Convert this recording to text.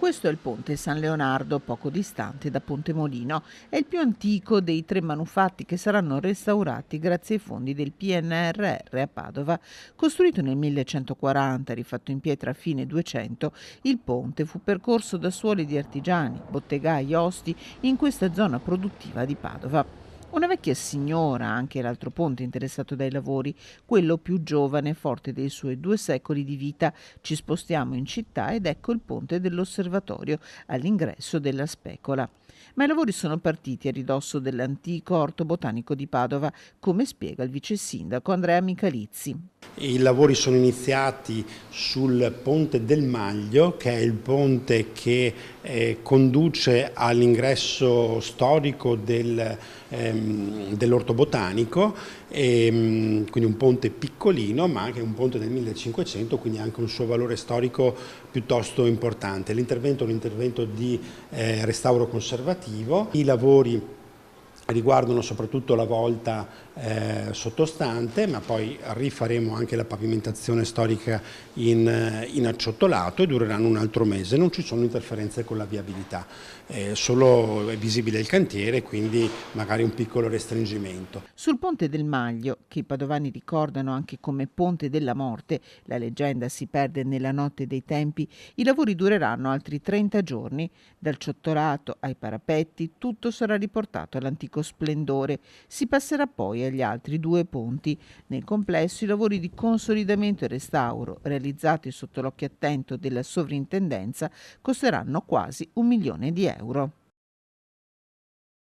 Questo è il ponte San Leonardo, poco distante da Ponte Molino. È il più antico dei 3 manufatti che saranno restaurati grazie ai fondi del PNRR a Padova. Costruito nel 1140 e rifatto in pietra a fine 200, il ponte fu percorso da suoli di artigiani, bottegai, osti in questa zona produttiva di Padova. Una vecchia signora, anche l'altro ponte interessato dai lavori, quello più giovane, forte dei suoi 2 secoli di vita. Ci spostiamo in città ed ecco il ponte dell'osservatorio all'ingresso della Specola. Ma i lavori sono partiti a ridosso dell'antico orto botanico di Padova, come spiega il vice sindaco Andrea Michalizzi. I lavori sono iniziati sul ponte del Maglio, che è il ponte che conduce all'ingresso storico dell'orto botanico, quindi un ponte piccolino ma anche un ponte del 1500, quindi anche un suo valore storico piuttosto importante. L'intervento è un intervento di restauro conservativo. I lavori riguardano soprattutto la volta sottostante, ma poi rifaremo anche la pavimentazione storica in acciottolato e dureranno un altro mese. Non ci sono interferenze con la viabilità, solo è visibile il cantiere, quindi magari un piccolo restringimento. Sul ponte del Maglio, che i padovani ricordano anche come ponte della morte, la leggenda si perde nella notte dei tempi, i lavori dureranno altri 30 giorni. Dal ciottolato ai parapetti tutto sarà riportato all'antico splendore. Si passerà poi agli altri 2 ponti. Nel complesso i lavori di consolidamento e restauro, realizzati sotto l'occhio attento della sovrintendenza, costeranno quasi 1 milione di euro.